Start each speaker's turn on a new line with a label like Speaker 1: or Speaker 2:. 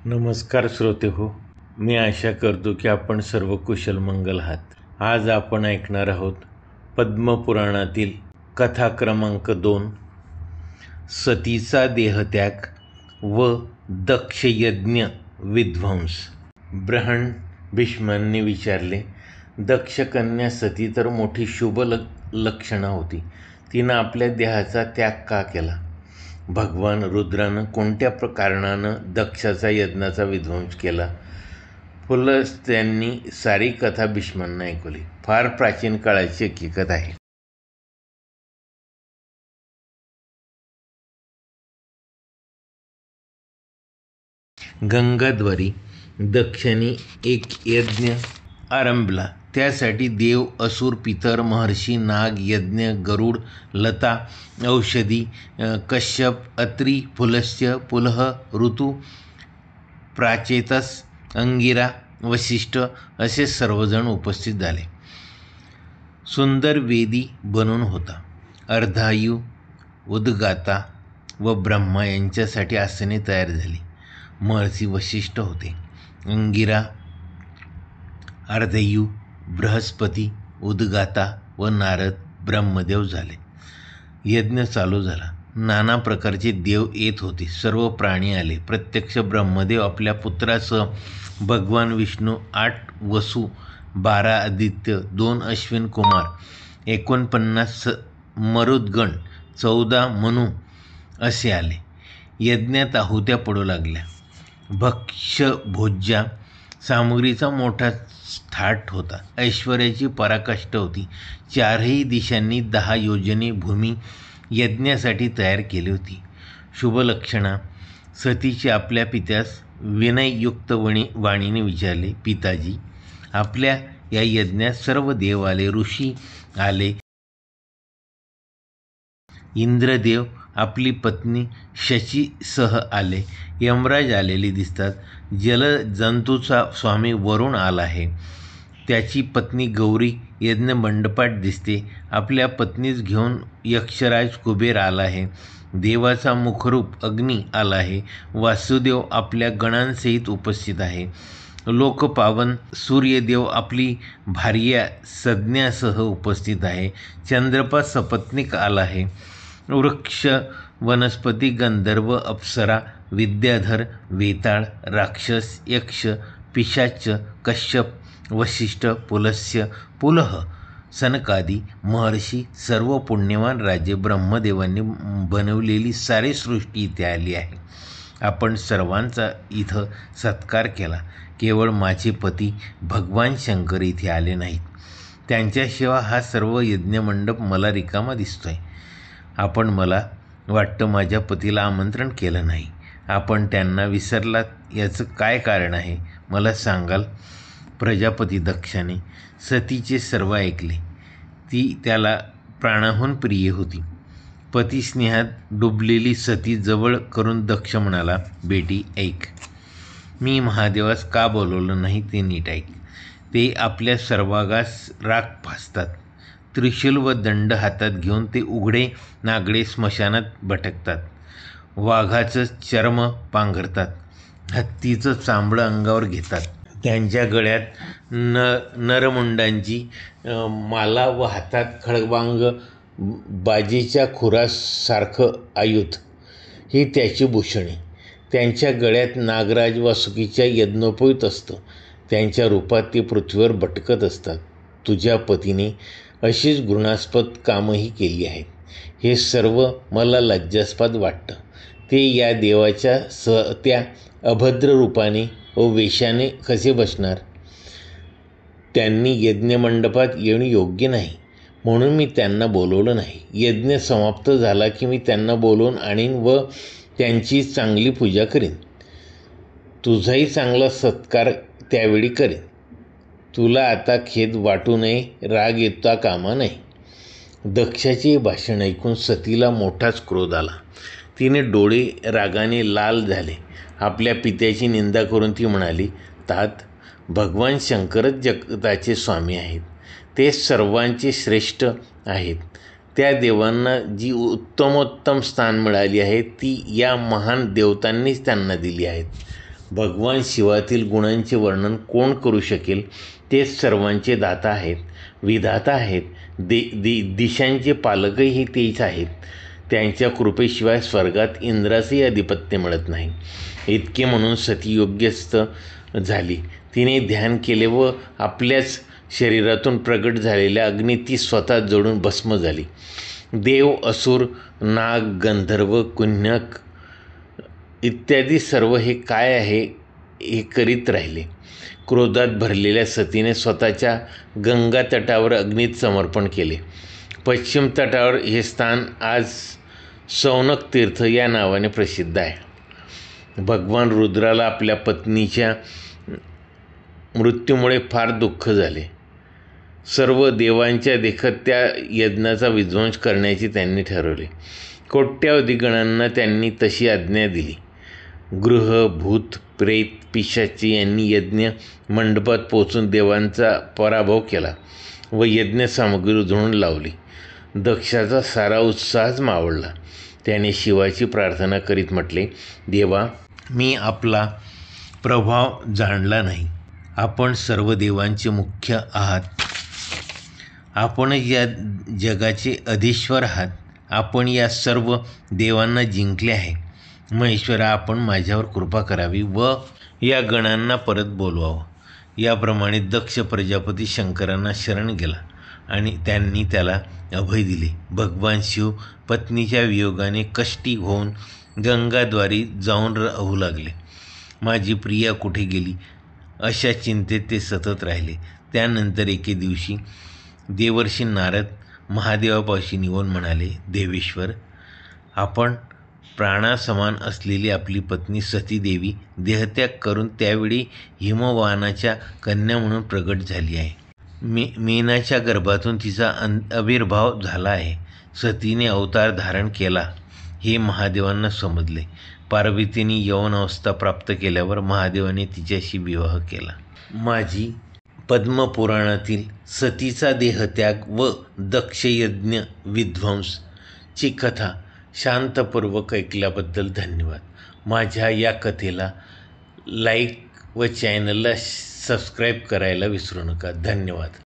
Speaker 1: नमस्कार श्रोते हो, मी आशा करतो की आपण सर्व कुशल मंगल आहात. आज आपण ऐकणार आहोत पद्मपुराणातील कथा क्रमांक 2, सतीचा देहत्याग व दक्षयज्ञ विध्वंस. ब्रहण भीष्मांनी विचारले, दक्षकन्या सती तर मोठी शुभ लक्षणा होती, तिनं आपल्या देहाचा त्याग का केला? भगवान रुद्रानं कोणत्या कारणानं दक्षाचा यज्ञाचा विध्वंस केला? त्यांनी सारी कथा भीष्मांना ऐकवली. फार प्राचीन काळाची हकीकत आहे. गंगाद्वारी दक्षाने एक यज्ञ आरंभला. त्यासाठी देव, असुर, पितर, महर्षी, नाग, यज्ञ, गरुड, लता, औषधी, कश्यप, अत्री, पुलस्त्य, पुलह, ऋतू, प्राचेतस, अंगिरा, वसिष्ठ असे सर्वजण उपस्थित झाले. सुंदर वेदी बनून होता. अर्धायू, उद्गाता व ब्रह्मा यांच्यासाठी आसने तयार झाली. महर्षी वसिष्ठ होते. अंगिरा, अर्धयू, बृहस्पती, उद्गाता व नारद, ब्रह्मदेव झाले. यज्ञ चालू झाला. नाना प्रकारचे देव येत होते. सर्व प्राणी आले. प्रत्यक्ष ब्रह्मदेव आपल्या पुत्रासह, भगवान विष्णू, 8 वसू, 12 आदित्य, 2 अश्विन कुमार, 49 मरुद्गण, 14 मनु असे आले. यज्ञात आहुत्या पडू लागल्या. भक्ष्य भोज्या सामग्रीचा मोठा थाट होता. ऐश्वर्याची पराकाष्ठा होती. 4ही दिशांनी 10 योजने भूमी यज्ञासाठी तयार केली होती. शुभलक्षणा सतीची आपल्या पित्यास विनययुक्त वाणीने विचारले, पिताजी, आपल्या या यज्ञात सर्व देव आले, ऋषी आले, इंद्रदेव आपली पत्नी शचीसह आले, यमराज आलेले दिसतात. जलजंतूचा स्वामी वरुण आला आहे. त्याची पत्नी गौरी यज्ञमंडपात दिसते. आपल्या पत्नीस घेऊन यक्षराज कुबेर आला आहे. देवाचा मुखरूप अग्नी आला आहे. वासुदेव आपल्या गणांसहित उपस्थित आहे. लोकपावन सूर्यदेव आपली भार्या संज्ञासह उपस्थित आहे. चंद्रपा सपत्नीक आला आहे. वृक्ष, वनस्पती, गंधर्व, अप्सरा, विद्याधर, वेताळ, राक्षस, यक्ष, पिशाच, कश्यप, वसिष्ठ, पुलस्त्य, पुलह, सनकादी महर्षी, सर्व पुण्यवान राजे, ब्रह्मदेवांनी बनवलेली सारी सृष्टी इथे आली आहे. आपण सर्वांचा इथं सत्कार केला. केवळ माझे पती भगवान शंकर इथे आले नाहीत. त्यांच्याशिवाय हा सर्व यज्ञमंडप मला रिकामा दिसतोय. आपण, मला वाटतं, माझ्या पतीला आमंत्रण केलं नाही. आपण त्यांना विसरलात. याचं काय कारण आहे, मला सांगाल? प्रजापती दक्षाने सतीचे सर्व ऐकले. ती त्याला प्राणाहून प्रिय होती. पतिस्नेहात डुबलेली सती जवळ करून दक्ष म्हणाला, बेटी ऐक, मी महादेवास का बोलवलं नाही ते नीट ऐक. ते आपल्या सर्वांगास राख फासतात. त्रिशूल व दंड हातात घेऊन ते उघडे नागडे स्मशानात भटकतात. वाघाचं चर्म पांघरतात. हत्तीचं चांबडं अंगावर घेतात. त्यांच्या गळ्यात नरमुंडांची माला व हातात खडगांग, बाजीच्या खुरासारखं आयुध ही त्याची भूषणे. त्यांच्या गळ्यात नागराज वासुकीच्या यज्ञोपवीत असतं. त्यांच्या रूपात ते पृथ्वीवर भटकत असतात. तुझ्या पतीने अशीच घृणास्पद कामही केली आहेत. हे सर्व मला लज्जास्पद वाटतं. ते या देवाच्या त्या अभद्र रूपाने व वेशाने कसे बसणार? त्यांनी यज्ञमंडपात येणं योग्य नाही, म्हणून मी त्यांना बोलवलं नाही. यज्ञ समाप्त झाला की मी त्यांना बोलवून आणीन व त्यांची चांगली पूजा करीन. तुझाही चांगला सत्कार त्यावेळी करीन. तुला आता खेद वाटू नये, राग येता कामा नये. दक्षाचे भाषण ऐकून सतीला मोठाच क्रोध आला. तिने डोळे रागाने लाल झाले. आपल्या पित्याची निंदा करून ती म्हणाली, तात, भगवान शंकरच जगताचे स्वामी आहेत. ते सर्वांचे श्रेष्ठ आहेत. त्या देवांना जी उत्तमोत्तम स्थान मिळाली आहे ती या महान देवतांनीच त्यांना दिली आहेत. भगवान शिवातील गुणांचे वर्णन कोण करू शकेल? तेच सर्वांचे दाता आहेत, विधाता आहेत, दिशांचे पालकही तेच आहेत. त्यांच्या कृपेशिवाय स्वर्गात इंद्राचेही अधिपत्य मिळत नाही. इतके म्हणून सती योग्यस्थ झाली. तिने ध्यान केले व आपल्याच शरीरातून प्रगट झालेल्या अग्नीत ती स्वतः जळून भस्म झाली. देव, असुर, नाग, गंधर्व, कुण्यक इत्यादी सर्व हे काय आहे हे करीत राहिले. क्रोधात भरलेल्या सतीने स्वतःच्या गंगा तटावर अग्नीत समर्पण केले. पश्चिम तटावर हे स्थान आज सौनक तीर्थ या नावाने प्रसिद्ध आहे. भगवान रुद्राला आपल्या पत्नीच्या मृत्यूमुळे फार दुःख झाले. सर्व देवांच्या देखत त्या यज्ञाचा विध्वंस करण्याचे त्यांनी ठरवले. कोट्यावधी गणांना त्यांनी तशी आज्ञा दिली. गृह, भूत, प्रेत, पिशाची यांनी यज्ञ मंडपात पोचून देवांचा पराभव केला व यज्ञ सामग्री उधळून लावली. दक्षाचा सारा उत्साहच मावळला. त्याने शिवाची प्रार्थना करीत म्हटले, देवा, मी आपला प्रभाव जाणला नाही. आपण सर्व देवांचे मुख्य आहात. आपणच या जगाचे अधीश्वर आहात. आपण या सर्व देवांना जिंकले आहे. महेश्वरा, आपण माझ्यावर कृपा करावी व या गणांना परत बोलवावं. याप्रमाणे दक्ष प्रजापती शंकरांना शरण गेला आणि त्यांनी त्याला अभय दिले. भगवान शिव पत्नीच्या वियोगाने कष्टी होऊन गंगाद्वारी जाऊन राहू लागले. माझी प्रिया कुठे गेली अशा चिंतेत ते सतत राहिले. त्यानंतर एके दिवशी देवर्षी नारद महादेवापाशी निघून म्हणाले, देवेश्वर, आपण प्राणासमान असलेली आपली पत्नी सतीदेवी देहत्याग करून त्यावेळी हिमवानाच्या कन्या म्हणून प्रगट झाली आहे. मेनाच्या गर्भातून तिचा आविर्भाव झाला आहे. सतीने अवतार धारण केला हे महादेवांना समजले. पार्वतीने यौवन अवस्था प्राप्त केल्यावर महादेवाने तिच्याशी विवाह केला. माझी पद्मपुराणातील सतीचा देहत्याग व दक्षयज्ञ विध्वंसची कथा शांतपूर्वक ऐकल्याबद्दल धन्यवाद. माझ्या या कथेला लाईक व चॅनलला सबस्क्राईब करायला विसरू नका. धन्यवाद.